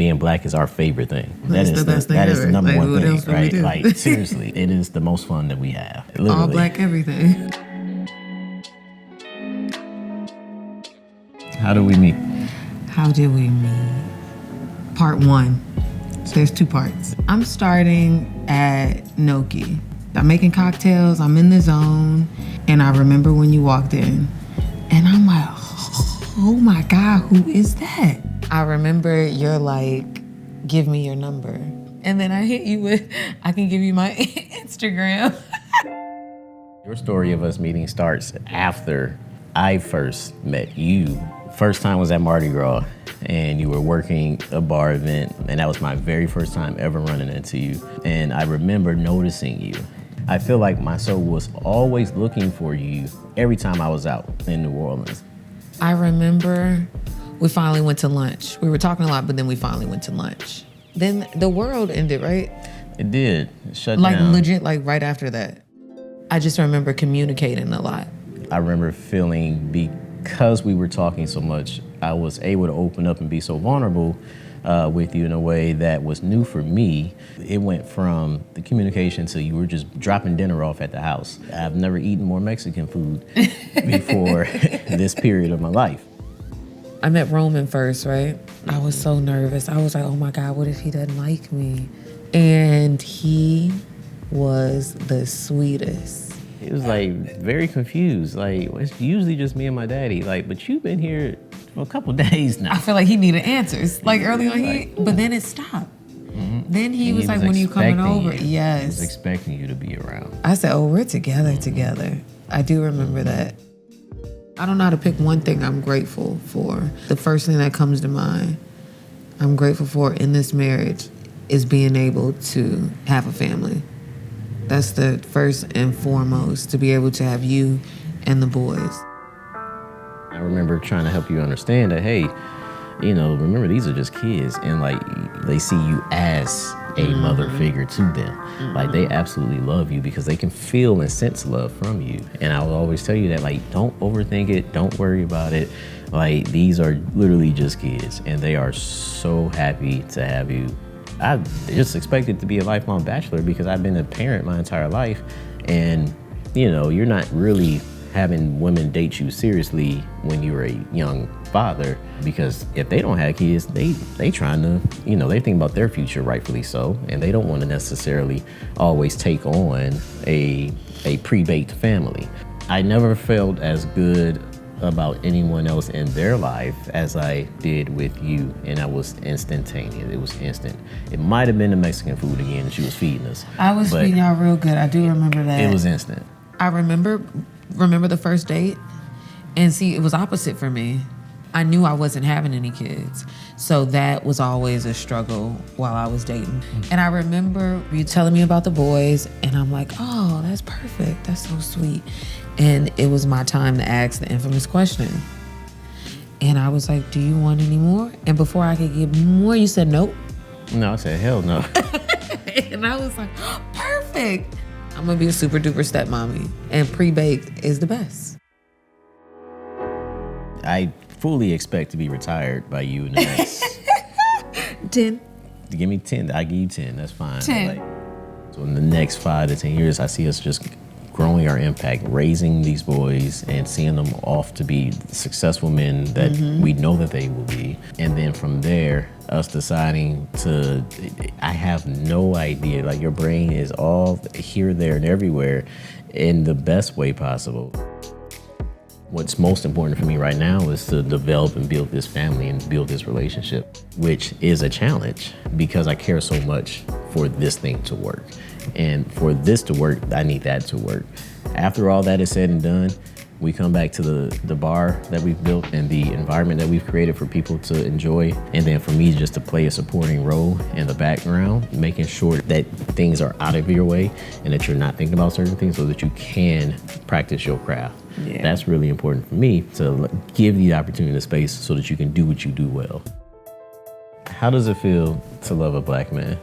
being black is our favorite thing. That's the best thing That is ever. the number Like, one what thing, else would we right? do? Like, seriously, it is the most fun that we have. Literally. All black everything. How do we meet? How did we meet? Part 1. There's 2 parts. I'm starting at Noki. I'm making cocktails, I'm in the zone, and I remember when you walked in, and I'm like, oh my God, who is that? I remember you're like, give me your number. And then I hit you with, I can give you my Instagram. Your story of us meeting starts after I first met you. First time was at Mardi Gras, and you were working a bar event, and that was my very first time ever running into you. And I remember noticing you. I feel like my soul was always looking for you every time I was out in New Orleans. I remember we finally went to lunch. We were talking a lot, but then we finally went to lunch. Then the world ended, right? It did. It shut Like down. legit, like right after that. I just remember communicating a lot. I remember feeling, because we were talking so much, I was able to open up and be so vulnerable with you in a way that was new for me. It went from the communication to you were just dropping dinner off at the house. I've never eaten more Mexican food before this period of my life. I met Roman first, right? I was so nervous. I was like, oh my God, what if he doesn't like me? And he was the sweetest. It was like very confused. Like, it's usually just me and my daddy. Like, but you've been here for a couple days now. I feel like he needed answers. Like early on, but then it stopped. Then he was like, when are you coming over? Yes. He was expecting you to be around. I said, oh, we're together. I do remember that. I don't know how to pick one thing I'm grateful for. The first thing that comes to mind I'm grateful for in this marriage is being able to have a family. That's the first and foremost, to be able to have you and the boys. I remember trying to help you understand that, hey, you know, remember these are just kids, and like they see you as a mother figure to them. Like they absolutely love you because they can feel and sense love from you. And I will always tell you that, like, don't overthink it, don't worry about it. Like, these are literally just kids, and they are so happy to have you. I just expected to be a lifelong bachelor because I've been a parent my entire life, and you know, you're not really having women date you seriously when you're a young father, because if they don't have kids, they trying to, you know, they think about their future, rightfully so, and they don't want to necessarily always take on a pre-baked family. I never felt as good about anyone else in their life as I did with you, and that was instantaneous. It was instant. It might have been the Mexican food again that she was feeding us. I was feeding y'all real good. I do remember that. It was instant. I remember the first date, and see, it was opposite for me. I knew I wasn't having any kids, so that was always a struggle while I was dating. And I remember you telling me about the boys, and I'm like, oh, that's perfect. That's so sweet. And it was my time to ask the infamous question. And I was like, do you want any more? And before I could give more, you said nope. No, I said, hell no. And I was like, oh, perfect. I'm gonna be a super duper stepmommy, and pre-baked is the best. I fully expect to be retired by you in the next 10. Give me 10. I give you 10. That's fine. 10. Like, so in the next 5 to 10 years, I see us just growing our impact, raising these boys and seeing them off to be successful men that we know that they will be. And then from there, us deciding to, I have no idea, like your brain is all here, there, and everywhere in the best way possible. What's most important for me right now is to develop and build this family and build this relationship, which is a challenge because I care so much for this thing to work. And for this to work, I need that to work. After all that is said and done, we come back to the bar that we've built and the environment that we've created for people to enjoy. And then for me, just to play a supporting role in the background, making sure that things are out of your way and that you're not thinking about certain things so that you can practice your craft. Yeah. That's really important for me, to give you the opportunity and the space so that you can do what you do well. How does it feel to love a black man?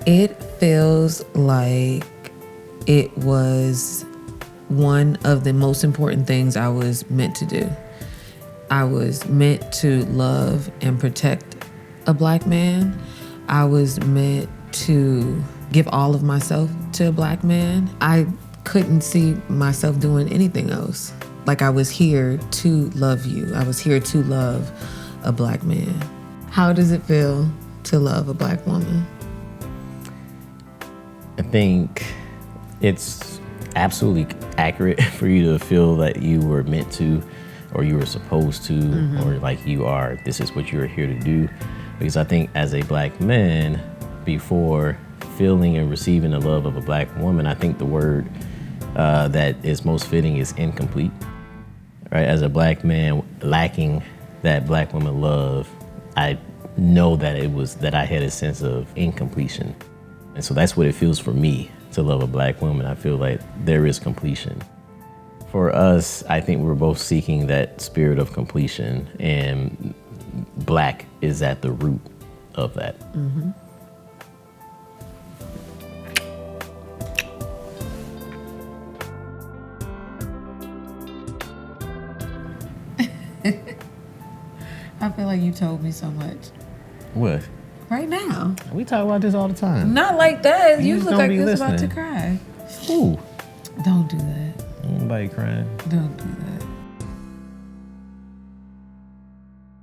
It feels like it was one of the most important things I was meant to do. I was meant to love and protect a black man. I was meant to give all of myself to a black man. I couldn't see myself doing anything else. Like, I was here to love you. I was here to love a black man. How does it feel to love a black woman? I think it's absolutely accurate for you to feel that you were meant to, or you were supposed to, or like this is what you're here to do. Because I think as a black man, before feeling and receiving the love of a black woman, I think the word that is most fitting is incomplete. Right? As a black man lacking that black woman love, I know that I had a sense of incompletion. And so that's what it feels for me to love a black woman. I feel like there is completion. For us, I think we're both seeking that spirit of completion, and black is at the root of that. I feel like you told me so much. What? Right now. We talk about this all the time. Not like that. You just look don't like be you're about to listening. cry. Ooh. Don't do that. Nobody crying. Don't do that.